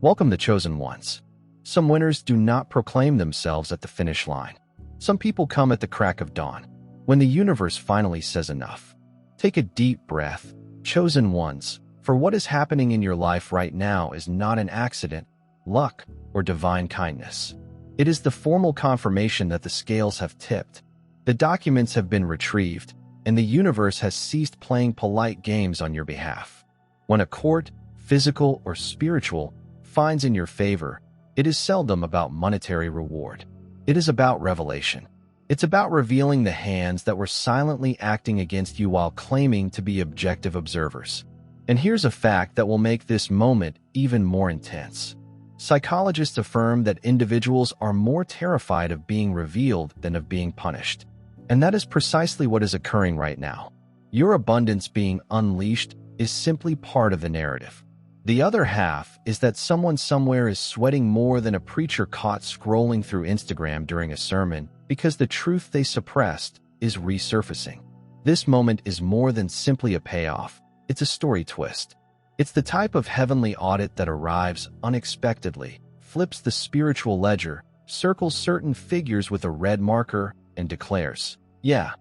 Welcome the chosen ones. Some winners do not proclaim themselves at the finish line. Some people come at the crack of dawn, when the universe finally says enough. Take a deep breath, chosen ones, for what is happening in your life right now is not an accident, luck, or divine kindness. It is the formal confirmation that the scales have tipped, the documents have been retrieved, and the universe has ceased playing polite games on your behalf. When a court, physical or spiritual, finds in your favor, it is seldom about monetary reward. It is about revelation. It's about revealing the hands that were silently acting against you while claiming to be objective observers. And here's a fact that will make this moment even more intense. Psychologists affirm that individuals are more terrified of being revealed than of being punished. And that is precisely what is occurring right now. Your abundance being unleashed is simply part of the narrative. The other half is that someone somewhere is sweating more than a preacher caught scrolling through Instagram during a sermon because the truth they suppressed is resurfacing. This moment is more than simply a payoff. It's a story twist. It's the type of heavenly audit that arrives unexpectedly, flips the spiritual ledger, circles certain figures with a red marker, and declares, "Yeah,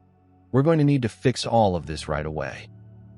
we're going to need to fix all of this right away."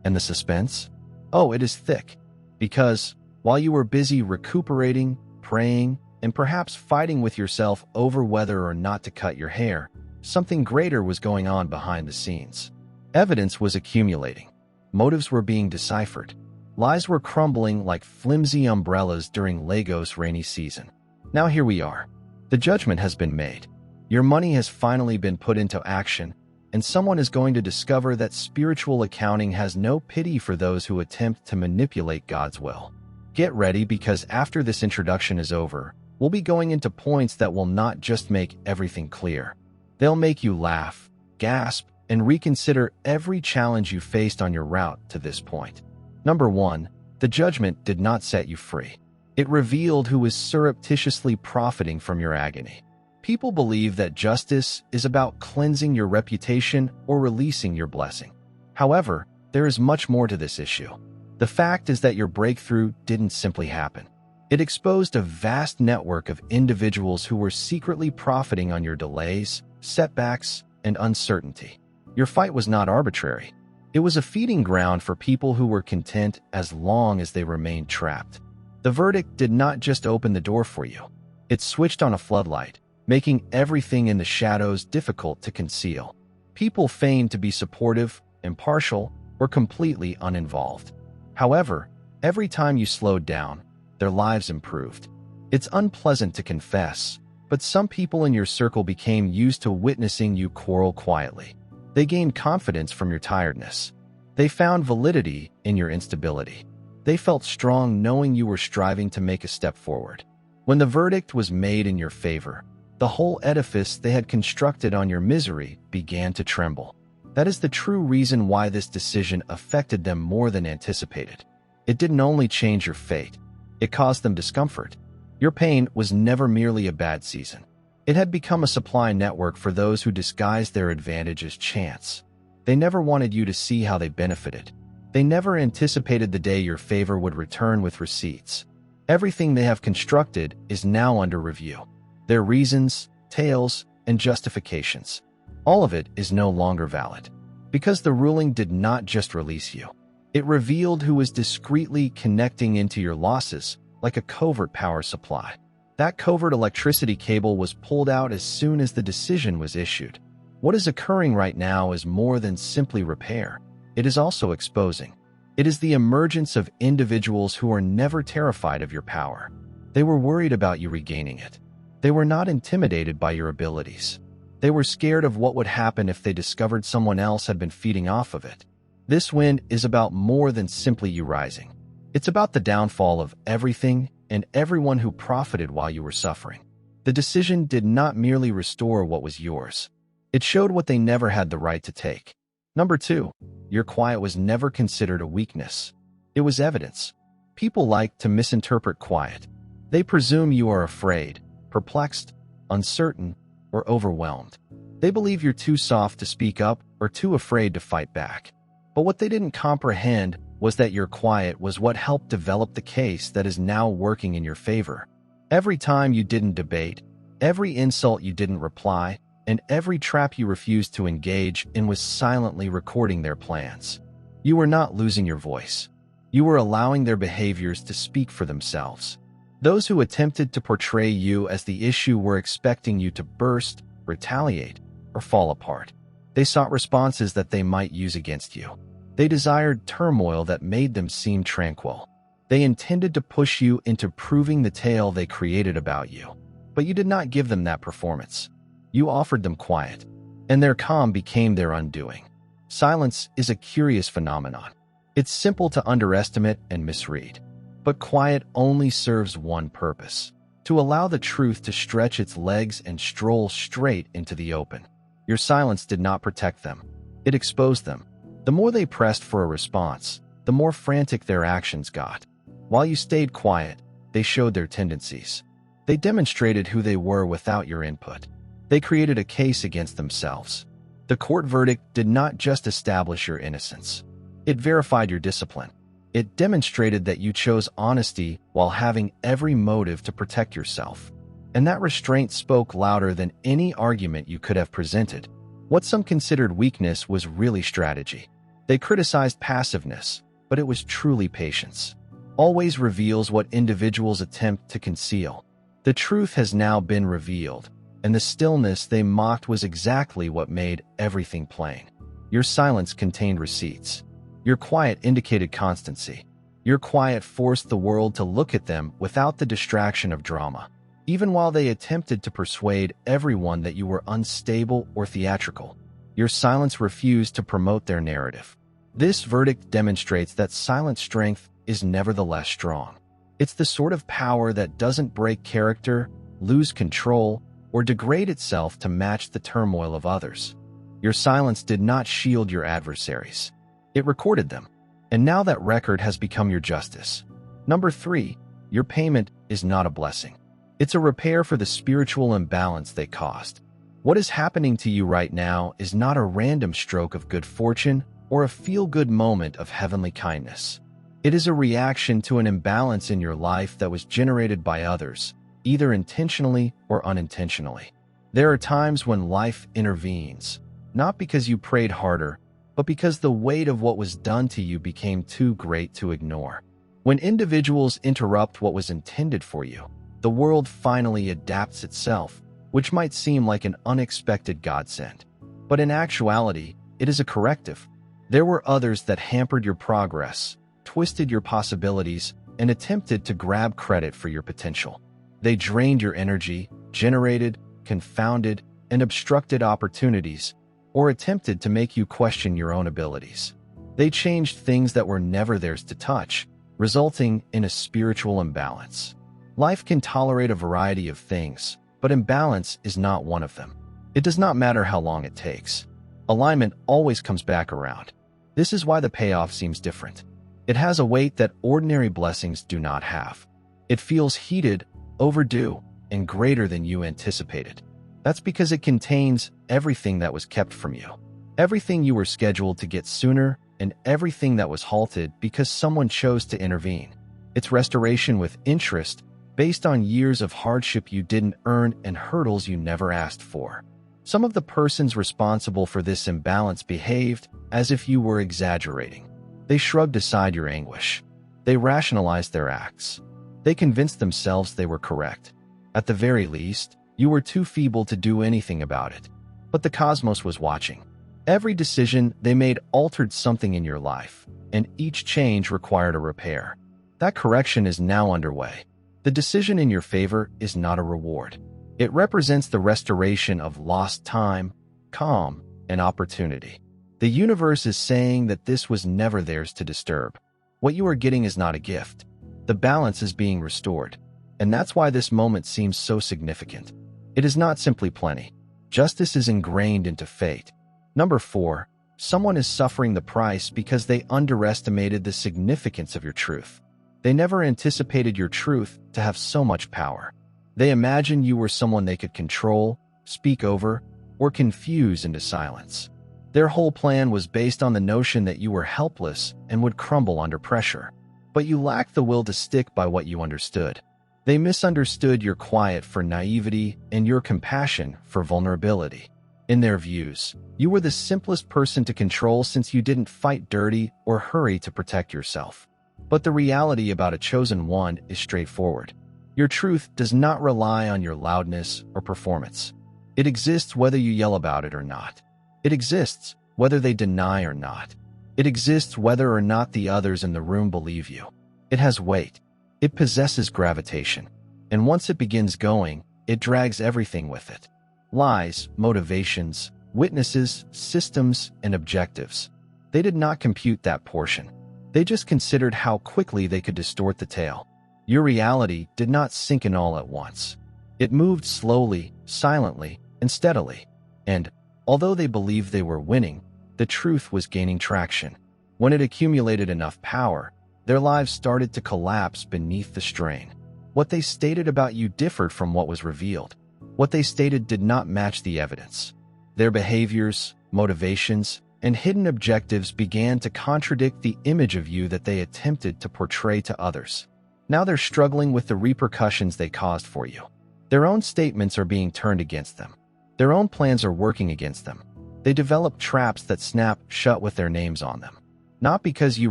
And the suspense? Oh, it is thick. Because while you were busy recuperating, praying, and perhaps fighting with yourself over whether or not to cut your hair, something greater was going on behind the scenes. Evidence was accumulating. Motives were being deciphered. Lies were crumbling like flimsy umbrellas during Lagos rainy season. Now here we are. The judgment has been made. Your money has finally been put into action, and someone is going to discover that spiritual accounting has no pity for those who attempt to manipulate God's will. Get ready, because after this introduction is over, we'll be going into points that will not just make everything clear. They'll make you laugh, gasp, and reconsider every challenge you faced on your route to this point. Number 1, the judgment did not set you free. It revealed who is surreptitiously profiting from your agony. People believe that justice is about cleansing your reputation or releasing your blessing. However, there is much more to this issue. The fact is that your breakthrough didn't simply happen. It exposed a vast network of individuals who were secretly profiting on your delays, setbacks, and uncertainty. Your fight was not arbitrary. It was a feeding ground for people who were content as long as they remained trapped. The verdict did not just open the door for you. It switched on a floodlight, making everything in the shadows difficult to conceal. People feigned to be supportive, impartial, or completely uninvolved. However, every time you slowed down, their lives improved. It's unpleasant to confess, but some people in your circle became used to witnessing you quarrel quietly. They gained confidence from your tiredness. They found validity in your instability. They felt strong knowing you were striving to make a step forward. When the verdict was made in your favor, the whole edifice they had constructed on your misery began to tremble. That is the true reason why this decision affected them more than anticipated. It didn't only change your fate, it caused them discomfort. Your pain was never merely a bad season. It had become a supply network for those who disguised their advantage as chance. They never wanted you to see how they benefited. They never anticipated the day your favor would return with receipts. Everything they have constructed is now under review. Their reasons, tales, and justifications. All of it is no longer valid. Because the ruling did not just release you. It revealed who was discreetly connecting into your losses like a covert power supply. That covert electricity cable was pulled out as soon as the decision was issued. What is occurring right now is more than simply repair. It is also exposing. It is the emergence of individuals who are never terrified of your power. They were worried about you regaining it. They were not intimidated by your abilities. They were scared of what would happen if they discovered someone else had been feeding off of it. This win is about more than simply you rising. It's about the downfall of everything and everyone who profited while you were suffering. The decision did not merely restore what was yours. It showed what they never had the right to take. Number 2, your quiet was never considered a weakness. It was evidence. People like to misinterpret quiet. They presume you are afraid, perplexed, uncertain, or overwhelmed. They believe you're too soft to speak up or too afraid to fight back. But what they didn't comprehend was that your quiet was what helped develop the case that is now working in your favor. Every time you didn't debate, every insult you didn't reply, and every trap you refused to engage in was silently recording their plans. You were not losing your voice. You were allowing their behaviors to speak for themselves. Those who attempted to portray you as the issue were expecting you to burst, retaliate, or fall apart. They sought responses that they might use against you. They desired turmoil that made them seem tranquil. They intended to push you into proving the tale they created about you. But you did not give them that performance. You offered them quiet, and their calm became their undoing. Silence is a curious phenomenon. It's simple to underestimate and misread. But quiet only serves one purpose: to allow the truth to stretch its legs and stroll straight into the open. Your silence did not protect them. It exposed them. The more they pressed for a response, the more frantic their actions got. While you stayed quiet, they showed their tendencies. They demonstrated who they were without your input. They created a case against themselves. The court verdict did not just establish your innocence. It verified your discipline. It demonstrated that you chose honesty while having every motive to protect yourself. And that restraint spoke louder than any argument you could have presented. What some considered weakness was really strategy. They criticized passiveness, but it was truly patience. Always reveals what individuals attempt to conceal. The truth has now been revealed, and the stillness they mocked was exactly what made everything plain. Your silence contained receipts. Your quiet indicated constancy. Your quiet forced the world to look at them without the distraction of drama. Even while they attempted to persuade everyone that you were unstable or theatrical, your silence refused to promote their narrative. This verdict demonstrates that silent strength is nevertheless strong. It's the sort of power that doesn't break character, lose control, or degrade itself to match the turmoil of others. Your silence did not shield your adversaries. It recorded them. And now that record has become your justice. Number 3, your payment is not a blessing. It's a repair for the spiritual imbalance they caused. What is happening to you right now is not a random stroke of good fortune or a feel-good moment of heavenly kindness. It is a reaction to an imbalance in your life that was generated by others, either intentionally or unintentionally. There are times when life intervenes, not because you prayed harder, but because the weight of what was done to you became too great to ignore. When individuals interrupt what was intended for you, the world finally adapts itself, which might seem like an unexpected godsend. But in actuality, it is a corrective. There were others that hampered your progress, twisted your possibilities, and attempted to grab credit for your potential. They drained your energy, generated, confounded, and obstructed opportunities, or attempted to make you question your own abilities. They changed things that were never theirs to touch, resulting in a spiritual imbalance. Life can tolerate a variety of things, but imbalance is not one of them. It does not matter how long it takes. Alignment always comes back around. This is why the payoff seems different. It has a weight that ordinary blessings do not have. It feels heated, overdue, and greater than you anticipated. That's because it contains everything that was kept from you. Everything you were scheduled to get sooner, and everything that was halted because someone chose to intervene. It's restoration with interest, based on years of hardship you didn't earn and hurdles you never asked for. Some of the persons responsible for this imbalance behaved as if you were exaggerating. They shrugged aside your anguish. They rationalized their acts. They convinced themselves they were correct. At the very least, you were too feeble to do anything about it. But the cosmos was watching. Every decision they made altered something in your life, and each change required a repair. That correction is now underway. The decision in your favor is not a reward. It represents the restoration of lost time, calm, and opportunity. The universe is saying that this was never theirs to disturb. What you are getting is not a gift. The balance is being restored. And that's why this moment seems so significant. It is not simply plenty. Justice is ingrained into fate. Number 4, someone is suffering the price because they underestimated the significance of your truth. They never anticipated your truth to have so much power. They imagined you were someone they could control, speak over, or confuse into silence. Their whole plan was based on the notion that you were helpless and would crumble under pressure. But you lacked the will to stick by what you understood. They misunderstood your quiet for naivety and your compassion for vulnerability. In their views, you were the simplest person to control since you didn't fight dirty or hurry to protect yourself. But the reality about a chosen one is straightforward. Your truth does not rely on your loudness or performance. It exists whether you yell about it or not. It exists whether they deny or not. It exists whether or not the others in the room believe you. It has weight. It possesses gravitation. And once it begins going, it drags everything with it. Lies, motivations, witnesses, systems, and objectives. They did not compute that portion. They just considered how quickly they could distort the tale. Your reality did not sink in all at once. It moved slowly, silently, and steadily. And, although they believed they were winning, the truth was gaining traction. When it accumulated enough power, their lives started to collapse beneath the strain. What they stated about you differed from what was revealed. What they stated did not match the evidence. Their behaviors, motivations, and hidden objectives began to contradict the image of you that they attempted to portray to others. Now they're struggling with the repercussions they caused for you. Their own statements are being turned against them. Their own plans are working against them. They develop traps that snap shut with their names on them. Not because you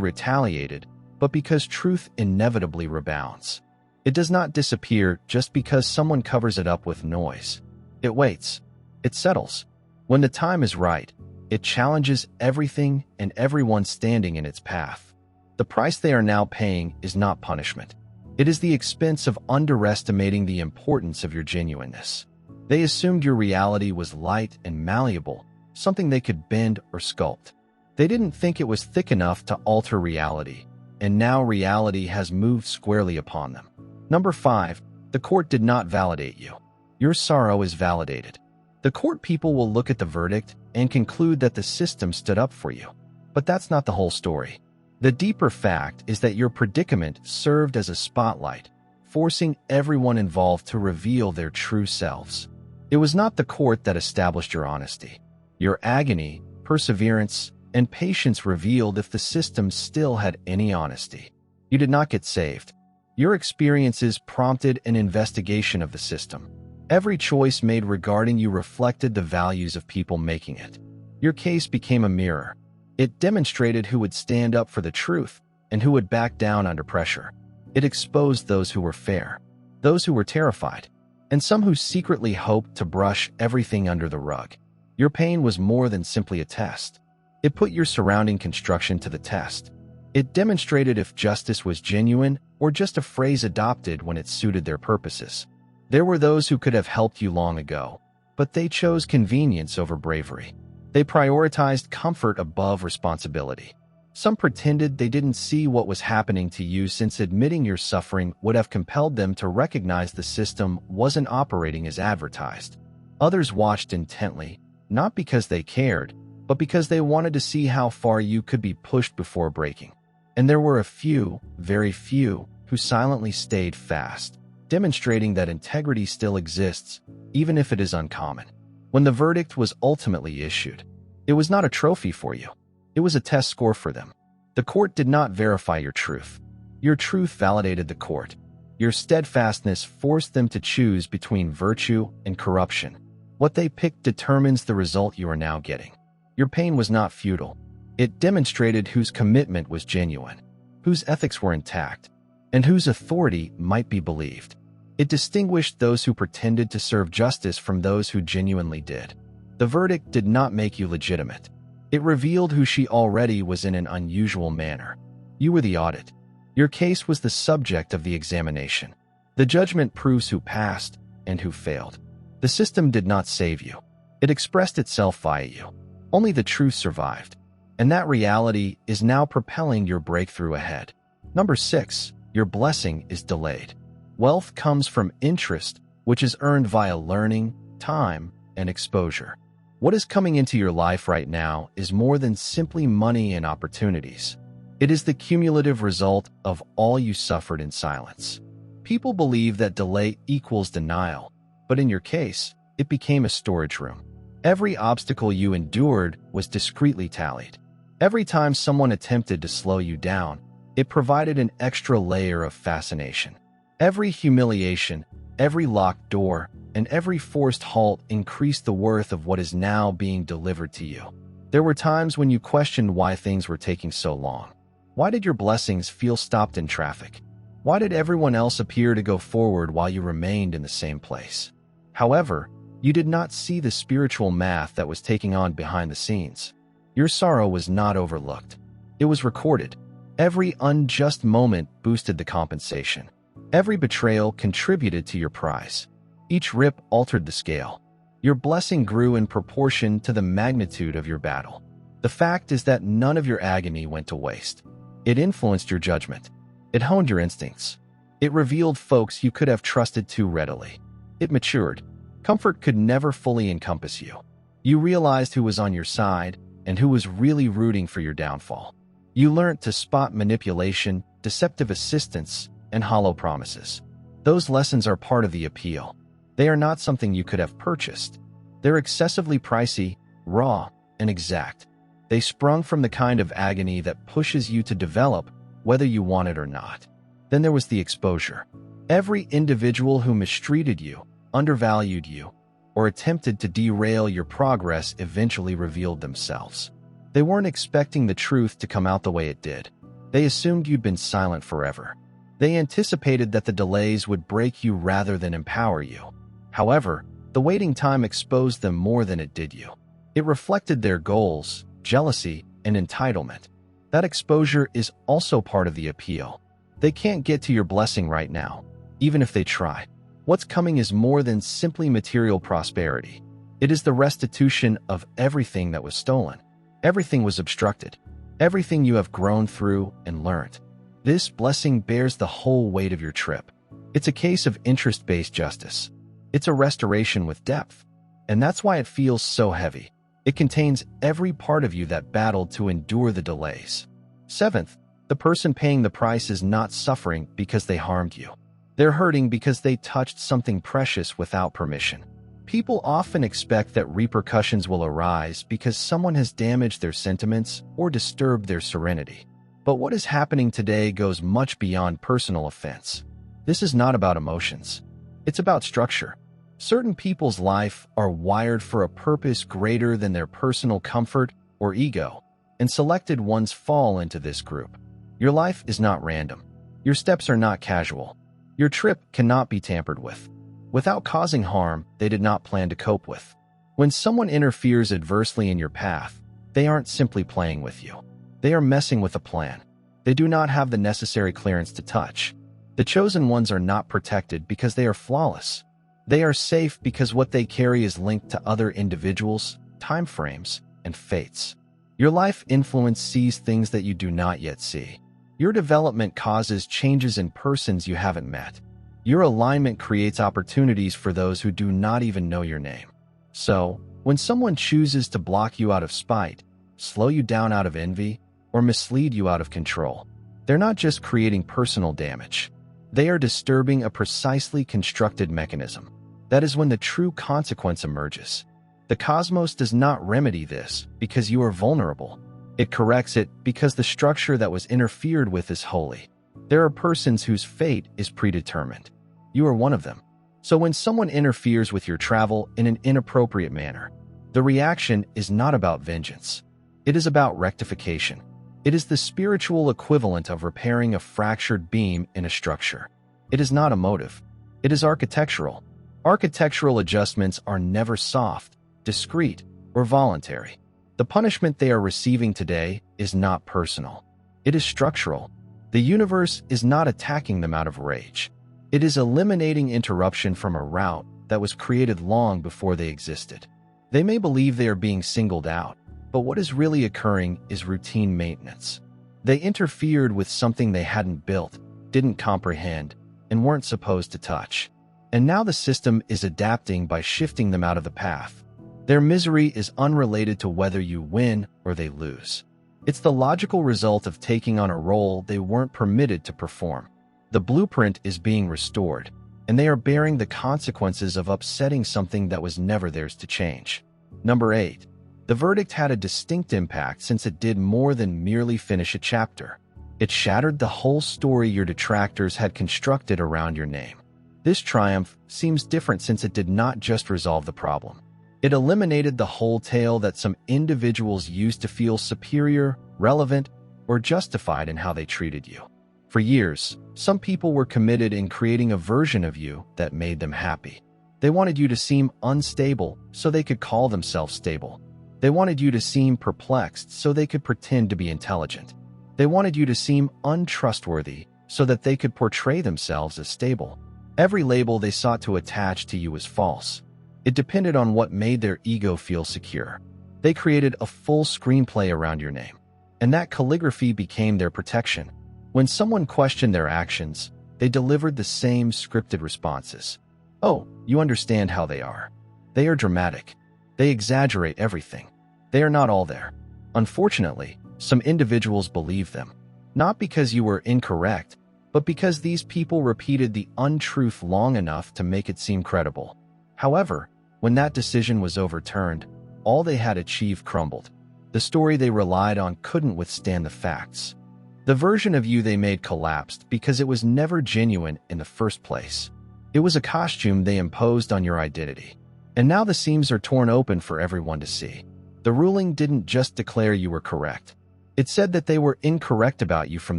retaliated, but because truth inevitably rebounds. It does not disappear just because someone covers it up with noise. It waits. It settles. When the time is right, it challenges everything and everyone standing in its path. The price they are now paying is not punishment. It is the expense of underestimating the importance of your genuineness. They assumed your reality was light and malleable, something they could bend or sculpt. They didn't think it was thick enough to alter reality, and now reality has moved squarely upon them. Number 5, the court did not validate you. Your sorrow is validated. The court people will look at the verdict and conclude that the system stood up for you. But that's not the whole story. The deeper fact is that your predicament served as a spotlight, forcing everyone involved to reveal their true selves. It was not the court that established your honesty. Your agony, perseverance, and patience revealed if the system still had any honesty. You did not get saved. Your experiences prompted an investigation of the system. Every choice made regarding you reflected the values of people making it. Your case became a mirror. It demonstrated who would stand up for the truth and who would back down under pressure. It exposed those who were fair, those who were terrified, and some who secretly hoped to brush everything under the rug. Your pain was more than simply a test. It put your surrounding construction to the test. It demonstrated if justice was genuine or just a phrase adopted when it suited their purposes. There were those who could have helped you long ago, but they chose convenience over bravery. They prioritized comfort above responsibility. Some pretended they didn't see what was happening to you since admitting your suffering would have compelled them to recognize the system wasn't operating as advertised. Others watched intently, not because they cared, but because they wanted to see how far you could be pushed before breaking. And there were a few, very few, who silently stayed fast, demonstrating that integrity still exists, even if it is uncommon. When the verdict was ultimately issued, it was not a trophy for you. It was a test score for them. The court did not verify your truth. Your truth validated the court. Your steadfastness forced them to choose between virtue and corruption. What they picked determines the result you are now getting. Your pain was not futile. It demonstrated whose commitment was genuine, whose ethics were intact, and whose authority might be believed. It distinguished those who pretended to serve justice from those who genuinely did. The verdict did not make you legitimate. It revealed who she already was in an unusual manner. You were the audit. Your case was the subject of the examination. The judgment proves who passed and who failed. The system did not save you. It expressed itself via you. Only the truth survived. And that reality is now propelling your breakthrough ahead. Number 6, your blessing is delayed. Wealth comes from interest, which is earned via learning, time, and exposure. What is coming into your life right now is more than simply money and opportunities. It is the cumulative result of all you suffered in silence. People believe that delay equals denial, but in your case, it became a storage room. Every obstacle you endured was discreetly tallied. Every time someone attempted to slow you down, it provided an extra layer of fascination. Every humiliation, every locked door, and every forced halt increased the worth of what is now being delivered to you. There were times when you questioned why things were taking so long. Why did your blessings feel stopped in traffic? Why did everyone else appear to go forward while you remained in the same place? However, you did not see the spiritual math that was taking on behind the scenes. Your sorrow was not overlooked. It was recorded. Every unjust moment boosted the compensation. Every betrayal contributed to your prize. Each rip altered the scale. Your blessing grew in proportion to the magnitude of your battle. The fact is that none of your agony went to waste. It influenced your judgment. It honed your instincts. It revealed folks you could have trusted too readily. It matured. Comfort could never fully encompass you. You realized who was on your side and who was really rooting for your downfall. You learned to spot manipulation, deceptive assistance, and hollow promises. Those lessons are part of the appeal. They are not something you could have purchased. They're excessively pricey, raw, and exact. They sprung from the kind of agony that pushes you to develop, whether you want it or not. Then there was the exposure. Every individual who mistreated you, undervalued you, or attempted to derail your progress eventually revealed themselves. They weren't expecting the truth to come out the way it did. They assumed you'd been silent forever. They anticipated that the delays would break you rather than empower you. However, the waiting time exposed them more than it did you. It reflected their goals, jealousy, and entitlement. That exposure is also part of the appeal. They can't get to your blessing right now, even if they try. What's coming is more than simply material prosperity. It is the restitution of everything that was stolen. Everything was obstructed. Everything you have grown through and learned. This blessing bears the whole weight of your trip. It's a case of interest-based justice. It's a restoration with depth. And that's why it feels so heavy. It contains every part of you that battled to endure the delays. Seventh, the person paying the price is not suffering because they harmed you. They're hurting because they touched something precious without permission. People often expect that repercussions will arise because someone has damaged their sentiments or disturbed their serenity. But what is happening today goes much beyond personal offense. This is not about emotions. It's about structure. Certain people's life are wired for a purpose greater than their personal comfort or ego, and selected ones fall into this group. Your life is not random. Your steps are not casual. Your trip cannot be tampered with. Without causing harm they did not plan to cope with. When someone interferes adversely in your path, they aren't simply playing with you. They are messing with a plan. They do not have the necessary clearance to touch. The chosen ones are not protected because they are flawless. They are safe because what they carry is linked to other individuals, time frames, and fates. Your life influence sees things that you do not yet see. Your development causes changes in persons you haven't met. Your alignment creates opportunities for those who do not even know your name. So, when someone chooses to block you out of spite, slow you down out of envy, or mislead you out of control, they're not just creating personal damage. They are disturbing a precisely constructed mechanism. That is when the true consequence emerges. The cosmos does not remedy this because you are vulnerable. It corrects it because the structure that was interfered with is holy. There are persons whose fate is predetermined. You are one of them. So when someone interferes with your travel in an inappropriate manner, the reaction is not about vengeance. It is about rectification. It is the spiritual equivalent of repairing a fractured beam in a structure. It is not emotive. It is architectural. Architectural adjustments are never soft, discreet, or voluntary. The punishment they are receiving today is not personal. It is structural. The universe is not attacking them out of rage. It is eliminating interruption from a route that was created long before they existed. They may believe they are being singled out, but what is really occurring is routine maintenance. They interfered with something they hadn't built, didn't comprehend, and weren't supposed to touch. And now the system is adapting by shifting them out of the path. Their misery is unrelated to whether you win or they lose. It's the logical result of taking on a role they weren't permitted to perform. The blueprint is being restored, and they are bearing the consequences of upsetting something that was never theirs to change. Number 8. The verdict had a distinct impact since it did more than merely finish a chapter. It shattered the whole story your detractors had constructed around your name. This triumph seems different since it did not just resolve the problem. It eliminated the whole tale that some individuals used to feel superior, relevant, or justified in how they treated you. For years, some people were committed in creating a version of you that made them happy. They wanted you to seem unstable so they could call themselves stable. They wanted you to seem perplexed so they could pretend to be intelligent. They wanted you to seem untrustworthy so that they could portray themselves as stable. Every label they sought to attach to you was false. It depended on what made their ego feel secure. They created a full screenplay around your name, and that calligraphy became their protection. When someone questioned their actions, they delivered the same scripted responses. Oh, you understand how they are. They are dramatic. They exaggerate everything. They are not all there. Unfortunately, some individuals believe them, not because you were incorrect, but because these people repeated the untruth long enough to make it seem credible. However, when that decision was overturned, all they had achieved crumbled. The story they relied on couldn't withstand the facts. The version of you they made collapsed because it was never genuine in the first place. It was a costume they imposed on your identity. And now the seams are torn open for everyone to see. The ruling didn't just declare you were correct. It said that they were incorrect about you from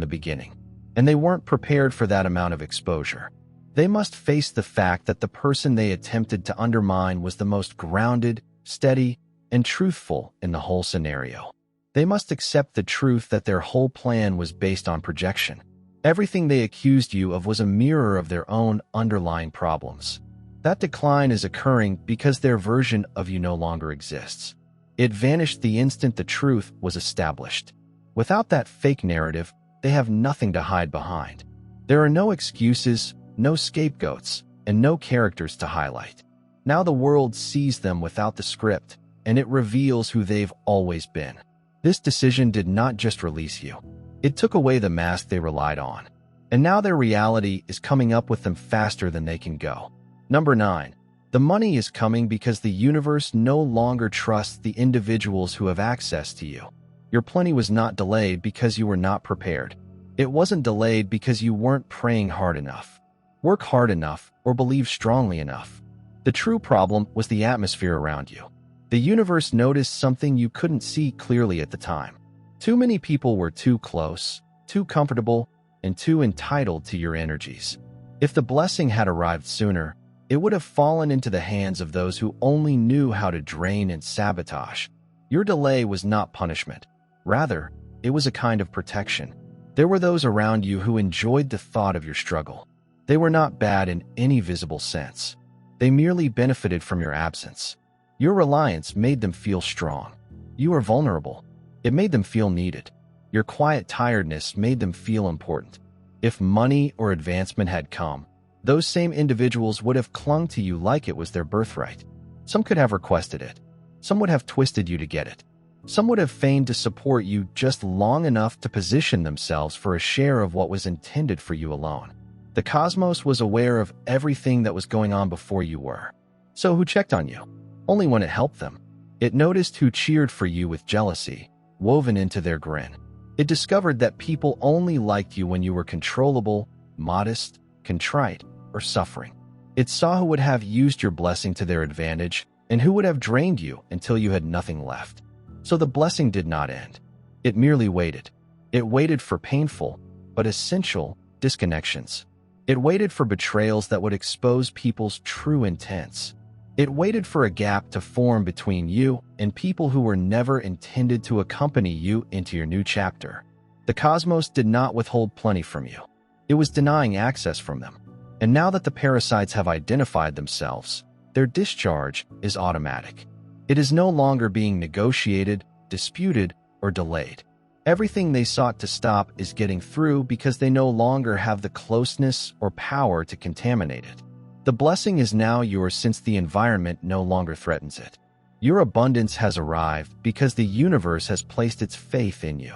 the beginning, and they weren't prepared for that amount of exposure. They must face the fact that the person they attempted to undermine was the most grounded, steady, and truthful in the whole scenario. They must accept the truth that their whole plan was based on projection. Everything they accused you of was a mirror of their own underlying problems. That decline is occurring because their version of you no longer exists. It vanished the instant the truth was established. Without that fake narrative, they have nothing to hide behind. There are no excuses, no scapegoats, and no characters to highlight. Now the world sees them without the script, and it reveals who they've always been. This decision did not just release you. It took away the mask they relied on. And now their reality is coming up with them faster than they can go. Number 9. The money is coming because the universe no longer trusts the individuals who have access to you. Your plenty was not delayed because you were not prepared. It wasn't delayed because you weren't praying hard enough, work hard enough, or believe strongly enough. The true problem was the atmosphere around you. The universe noticed something you couldn't see clearly at the time. Too many people were too close, too comfortable, and too entitled to your energies. If the blessing had arrived sooner, it would have fallen into the hands of those who only knew how to drain and sabotage. Your delay was not punishment. Rather, it was a kind of protection. There were those around you who enjoyed the thought of your struggle. They were not bad in any visible sense. They merely benefited from your absence. Your reliance made them feel strong. You were vulnerable. It made them feel needed. Your quiet tiredness made them feel important. If money or advancement had come, those same individuals would have clung to you like it was their birthright. Some could have requested it. Some would have twisted you to get it. Some would have feigned to support you just long enough to position themselves for a share of what was intended for you alone. The cosmos was aware of everything that was going on before you were. So who checked on you? Only when it helped them. It noticed who cheered for you with jealousy, woven into their grin. It discovered that people only liked you when you were controllable, modest, contrite, or suffering. It saw who would have used your blessing to their advantage and who would have drained you until you had nothing left. So the blessing did not end. It merely waited. It waited for painful, but essential, disconnections. It waited for betrayals that would expose people's true intents. It waited for a gap to form between you and people who were never intended to accompany you into your new chapter. The cosmos did not withhold plenty from you. It was denying access from them. And now that the parasites have identified themselves, their discharge is automatic. It is no longer being negotiated, disputed, or delayed. Everything they sought to stop is getting through because they no longer have the closeness or power to contaminate it. The blessing is now yours since the environment no longer threatens it. Your abundance has arrived because the universe has placed its faith in you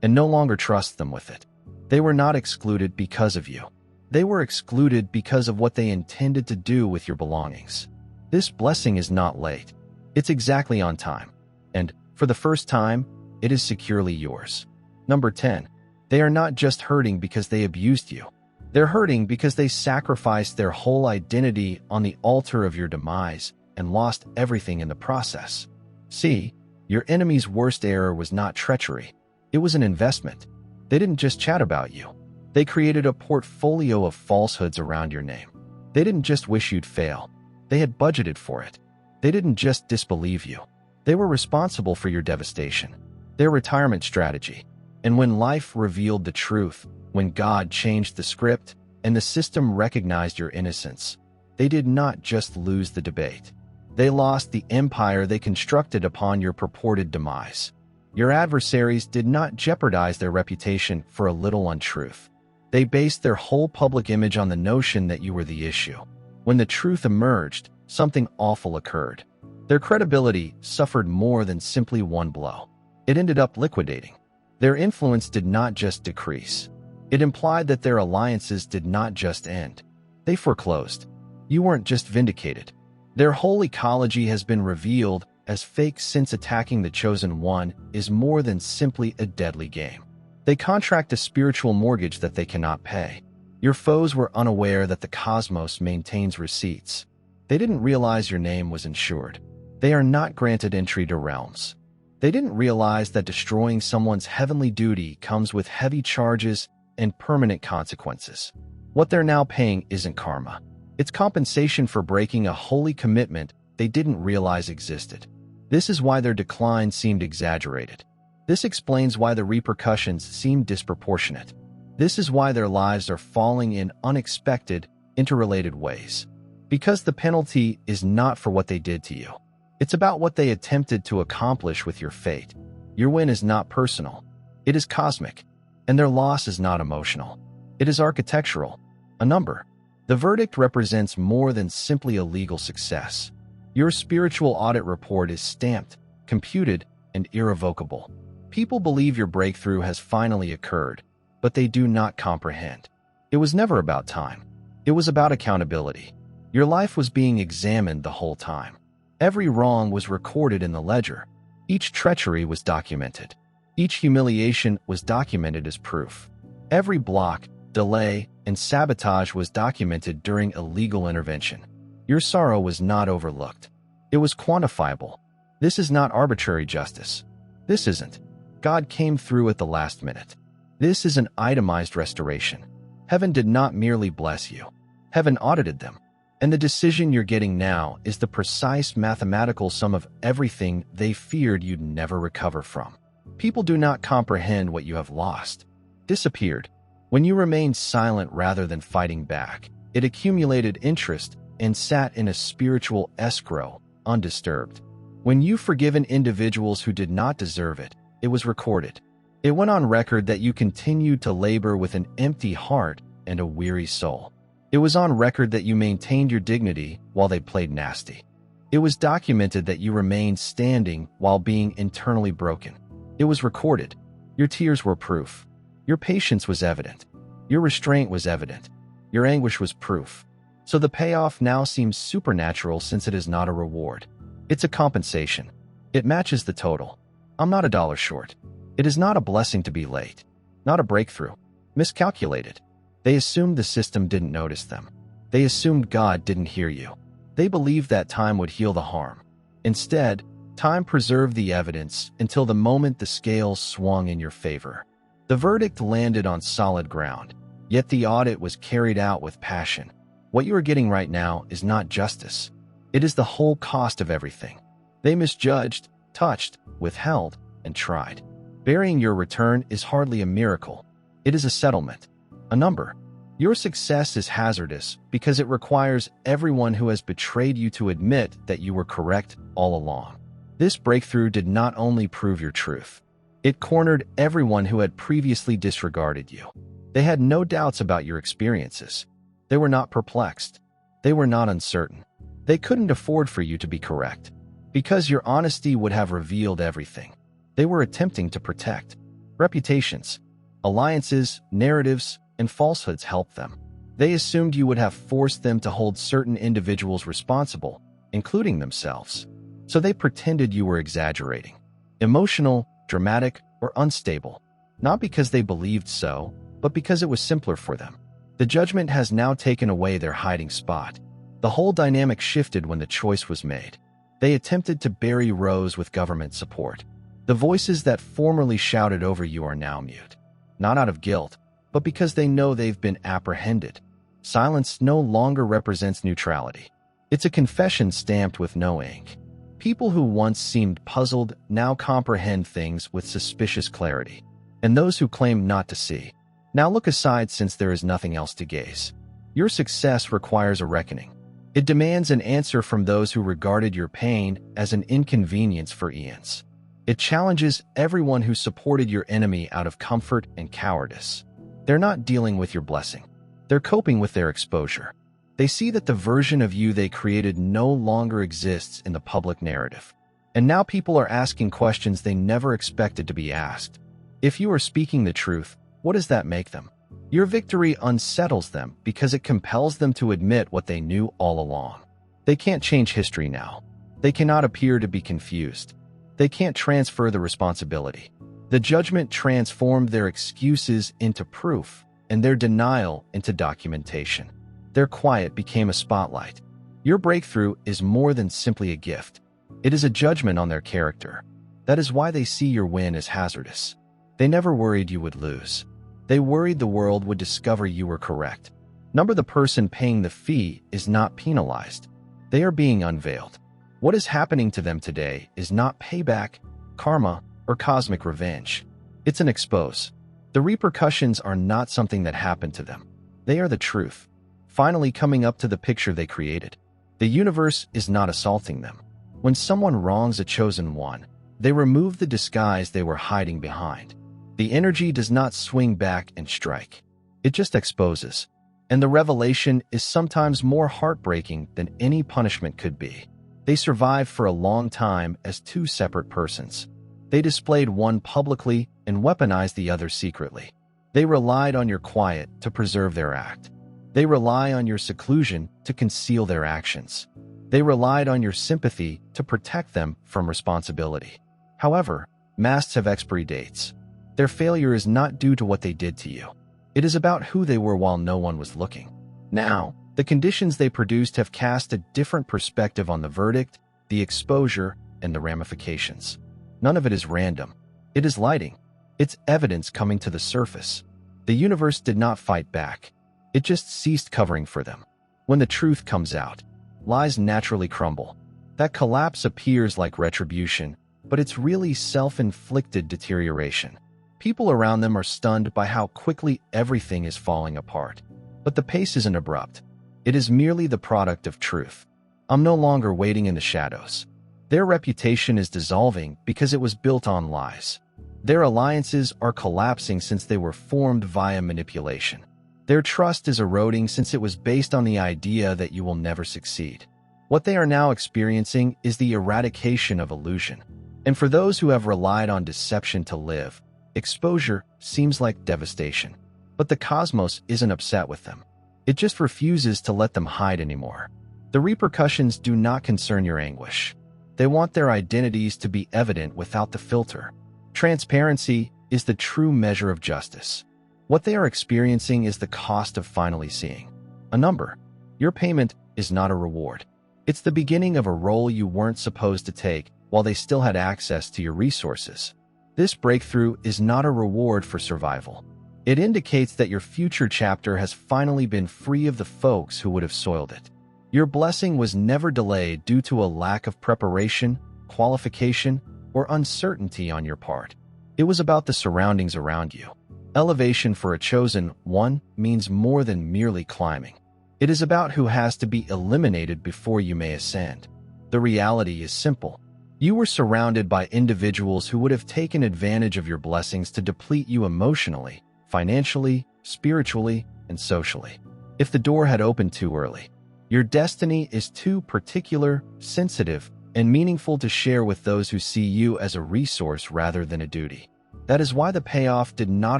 and no longer trusts them with it. They were not excluded because of you. They were excluded because of what they intended to do with your belongings. This blessing is not late. It's exactly on time. And, for the first time, it is securely yours. Number 10. They are not just hurting because they abused you. They're hurting because they sacrificed their whole identity on the altar of your demise and lost everything in the process. See, your enemy's worst error was not treachery. It was an investment. They didn't just chat about you. They created a portfolio of falsehoods around your name. They didn't just wish you'd fail. They had budgeted for it. They didn't just disbelieve you. They were responsible for your devastation, their retirement strategy. And when life revealed the truth, when God changed the script, and the system recognized your innocence, they did not just lose the debate. They lost the empire they constructed upon your purported demise. Your adversaries did not jeopardize their reputation for a little untruth. They based their whole public image on the notion that you were the issue. When the truth emerged, something awful occurred. Their credibility suffered more than simply one blow. It ended up liquidating. Their influence did not just decrease. It implied that their alliances did not just end. They foreclosed. You weren't just vindicated. Their whole ecology has been revealed as fake, since attacking the chosen one is more than simply a deadly game. They contract a spiritual mortgage that they cannot pay. Your foes were unaware that the cosmos maintains receipts. They didn't realize your name was insured. They are not granted entry to realms. They didn't realize that destroying someone's heavenly duty comes with heavy charges and permanent consequences. What they're now paying isn't karma. It's compensation for breaking a holy commitment they didn't realize existed. This is why their decline seemed exaggerated. This explains why the repercussions seem disproportionate. This is why their lives are falling in unexpected, interrelated ways. Because the penalty is not for what they did to you. It's about what they attempted to accomplish with your fate. Your win is not personal. It is cosmic. And their loss is not emotional. It is architectural. A number. The verdict represents more than simply a legal success. Your spiritual audit report is stamped, computed, and irrevocable. People believe your breakthrough has finally occurred, but they do not comprehend. It was never about time. It was about accountability. Your life was being examined the whole time. Every wrong was recorded in the ledger. Each treachery was documented. Each humiliation was documented as proof. Every block, delay, and sabotage was documented during a legal intervention. Your sorrow was not overlooked. It was quantifiable. This is not arbitrary justice. This isn't. God came through at the last minute. This is an itemized restoration. Heaven did not merely bless you. Heaven audited them. And the decision you're getting now is the precise mathematical sum of everything they feared you'd never recover from. People do not comprehend what you have lost. Disappeared. When you remained silent rather than fighting back, it accumulated interest and sat in a spiritual escrow, undisturbed. When you forgiven individuals who did not deserve it, it was recorded. It went on record that you continued to labor with an empty heart and a weary soul. It was on record that you maintained your dignity while they played nasty. It was documented that you remained standing while being internally broken. It was recorded. Your tears were proof. Your patience was evident. Your restraint was evident. Your anguish was proof. So the payoff now seems supernatural since it is not a reward. It's a compensation. It matches the total. I'm not $1 short. It is not a blessing to be late. Not a breakthrough. Miscalculated. They assumed the system didn't notice them. They assumed God didn't hear you. They believed that time would heal the harm. Instead, time preserved the evidence until the moment the scales swung in your favor. The verdict landed on solid ground, yet the audit was carried out with passion. What you are getting right now is not justice. It is the whole cost of everything. They misjudged, touched, withheld, and tried. Burying your return is hardly a miracle. It is a settlement. A number. Your success is hazardous because it requires everyone who has betrayed you to admit that you were correct all along. This breakthrough did not only prove your truth. It cornered everyone who had previously disregarded you. They had no doubts about your experiences. They were not perplexed. They were not uncertain. They couldn't afford for you to be correct. Because your honesty would have revealed everything. They were attempting to protect. Reputations, alliances, narratives, and falsehoods helped them. They assumed you would have forced them to hold certain individuals responsible, including themselves. So they pretended you were exaggerating, emotional, dramatic, or unstable, not because they believed so, but because it was simpler for them. The judgment has now taken away their hiding spot. The whole dynamic shifted when the choice was made. They attempted to bury Rose with government support. The voices that formerly shouted over you are now mute, not out of guilt, but because they know they've been apprehended. Silence no longer represents neutrality. It's a confession stamped with no ink. People who once seemed puzzled now comprehend things with suspicious clarity, and those who claimed not to see now look aside since there is nothing else to gaze. Your success requires a reckoning. It demands an answer from those who regarded your pain as an inconvenience for eons. It challenges everyone who supported your enemy out of comfort and cowardice. They're not dealing with your blessing. They're coping with their exposure. They see that the version of you they created no longer exists in the public narrative. And now people are asking questions they never expected to be asked. If you are speaking the truth, what does that make them? Your victory unsettles them because it compels them to admit what they knew all along. They can't change history now. They cannot appear to be confused. They can't transfer the responsibility. The judgment transformed their excuses into proof and their denial into documentation. Their quiet became a spotlight. Your breakthrough is more than simply a gift. It is a judgment on their character. That is why they see your win as hazardous. They never worried you would lose. They worried the world would discover you were correct. The person paying the fee is not penalized. They are being unveiled. What is happening to them today is not payback, karma, or cosmic revenge. It's an expose. The repercussions are not something that happened to them. They are the truth, finally coming up to the picture they created. The universe is not assaulting them. When someone wrongs a chosen one, they remove the disguise they were hiding behind. The energy does not swing back and strike. It just exposes. And the revelation is sometimes more heartbreaking than any punishment could be. They survived for a long time as two separate persons. They displayed one publicly and weaponized the other secretly. They relied on your quiet to preserve their act. They rely on your seclusion to conceal their actions. They relied on your sympathy to protect them from responsibility. However, masks have expiry dates. Their failure is not due to what they did to you. It is about who they were while no one was looking. Now, the conditions they produced have cast a different perspective on the verdict, the exposure, and the ramifications. None of it is random. It is lighting. It's evidence coming to the surface. The universe did not fight back. It just ceased covering for them. When the truth comes out, lies naturally crumble. That collapse appears like retribution, but it's really self-inflicted deterioration. People around them are stunned by how quickly everything is falling apart. But the pace isn't abrupt. It is merely the product of truth. I'm no longer waiting in the shadows. Their reputation is dissolving because it was built on lies. Their alliances are collapsing since they were formed via manipulation. Their trust is eroding since it was based on the idea that you will never succeed. What they are now experiencing is the eradication of illusion. And for those who have relied on deception to live, exposure seems like devastation. But the cosmos isn't upset with them. It just refuses to let them hide anymore. The repercussions do not concern your anguish. They want their identities to be evident without the filter. Transparency is the true measure of justice. What they are experiencing is the cost of finally seeing a number. Your payment is not a reward. It's the beginning of a role you weren't supposed to take while they still had access to your resources. This breakthrough is not a reward for survival. It indicates that your future chapter has finally been free of the folks who would have soiled it. Your blessing was never delayed due to a lack of preparation, qualification, or uncertainty on your part. It was about the surroundings around you. Elevation for a chosen one means more than merely climbing. It is about who has to be eliminated before you may ascend. The reality is simple. You were surrounded by individuals who would have taken advantage of your blessings to deplete you emotionally, financially, spiritually, and socially. If the door had opened too early, your destiny is too particular, sensitive, and meaningful to share with those who see you as a resource rather than a duty. That is why the payoff did not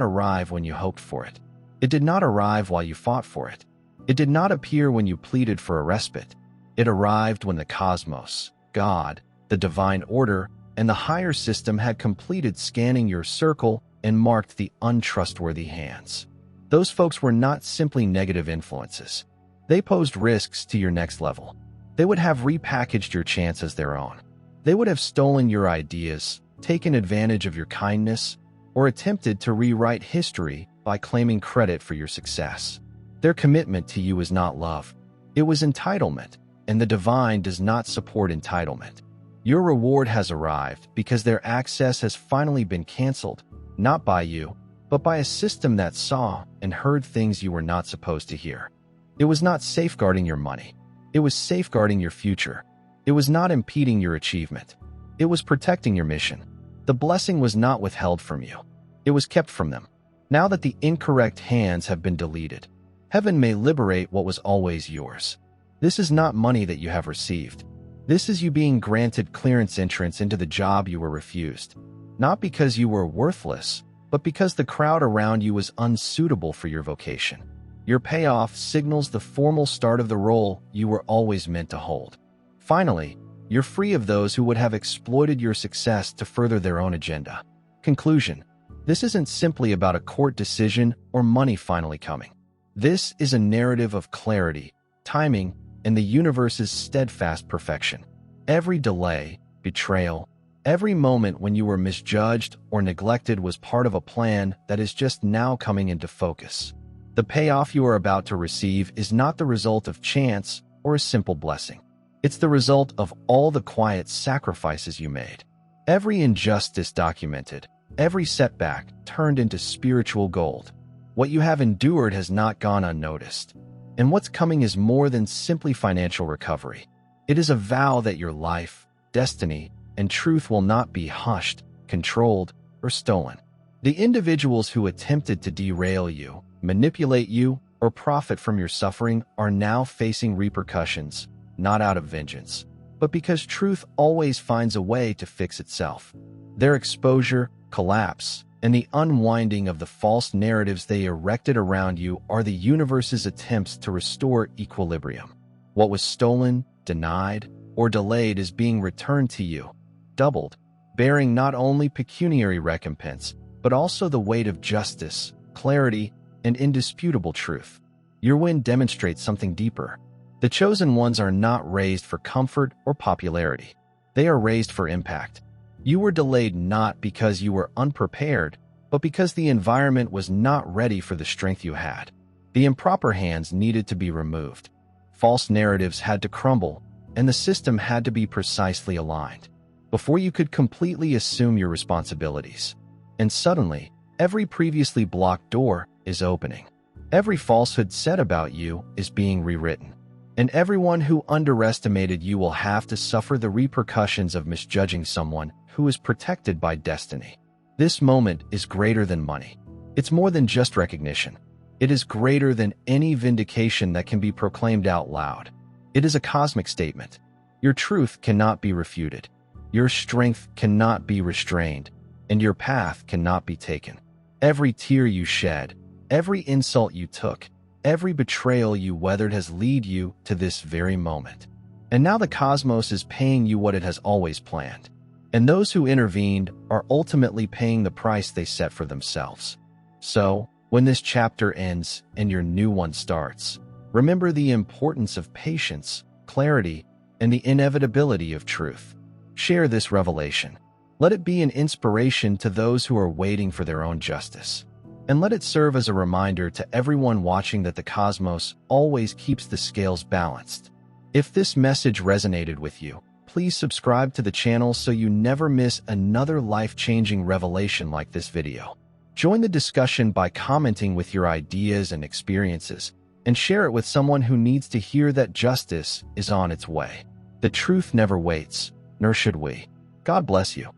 arrive when you hoped for it. It did not arrive while you fought for it. It did not appear when you pleaded for a respite. It arrived when the cosmos, God, the divine order, and the higher system had completed scanning your circle and marked the untrustworthy hands. Those folks were not simply negative influences. They posed risks to your next level. They would have repackaged your chance as their own. They would have stolen your ideas, taken advantage of your kindness, or attempted to rewrite history by claiming credit for your success. Their commitment to you was not love. It was entitlement, and the divine does not support entitlement. Your reward has arrived because their access has finally been canceled, not by you, but by a system that saw and heard things you were not supposed to hear. It was not safeguarding your money. It was safeguarding your future. It was not impeding your achievement. It was protecting your mission. The blessing was not withheld from you. It was kept from them. Now that the incorrect hands have been deleted, heaven may liberate what was always yours. This is not money that you have received. This is you being granted clearance entrance into the job you were refused. Not because you were worthless, but because the crowd around you was unsuitable for your vocation. Your payoff signals the formal start of the role you were always meant to hold. Finally, you're free of those who would have exploited your success to further their own agenda. Conclusion: this isn't simply about a court decision or money finally coming. This is a narrative of clarity, timing, and the universe's steadfast perfection. Every delay, betrayal, every moment when you were misjudged or neglected was part of a plan that is just now coming into focus. The payoff you are about to receive is not the result of chance or a simple blessing. It's the result of all the quiet sacrifices you made. Every injustice documented, every setback turned into spiritual gold. What you have endured has not gone unnoticed. And what's coming is more than simply financial recovery. It is a vow that your life, destiny, and truth will not be hushed, controlled, or stolen. The individuals who attempted to derail you, manipulate you, or profit from your suffering are now facing repercussions, not out of vengeance, but because truth always finds a way to fix itself. Their exposure, collapse, and the unwinding of the false narratives they erected around you are the universe's attempts to restore equilibrium. What was stolen, denied, or delayed is being returned to you, doubled, bearing not only pecuniary recompense, but also the weight of justice, clarity, and indisputable truth. Your win demonstrates something deeper. The chosen ones are not raised for comfort or popularity. They are raised for impact. You were delayed not because you were unprepared, but because the environment was not ready for the strength you had. The improper hands needed to be removed. False narratives had to crumble, and the system had to be precisely aligned before you could completely assume your responsibilities. And suddenly, every previously blocked door is opening. Every falsehood said about you is being rewritten. And everyone who underestimated you will have to suffer the repercussions of misjudging someone who is protected by destiny. This moment is greater than money. It's more than just recognition. It is greater than any vindication that can be proclaimed out loud. It is a cosmic statement. Your truth cannot be refuted. Your strength cannot be restrained, and your path cannot be taken. Every tear you shed, every insult you took, every betrayal you weathered has led you to this very moment. And now the cosmos is paying you what it has always planned. And those who intervened are ultimately paying the price they set for themselves. So, when this chapter ends and your new one starts, remember the importance of patience, clarity, and the inevitability of truth. Share this revelation. Let it be an inspiration to those who are waiting for their own justice. And let it serve as a reminder to everyone watching that the cosmos always keeps the scales balanced. If this message resonated with you, please subscribe to the channel so you never miss another life-changing revelation like this video. Join the discussion by commenting with your ideas and experiences, and share it with someone who needs to hear that justice is on its way. The truth never waits, nor should we. God bless you.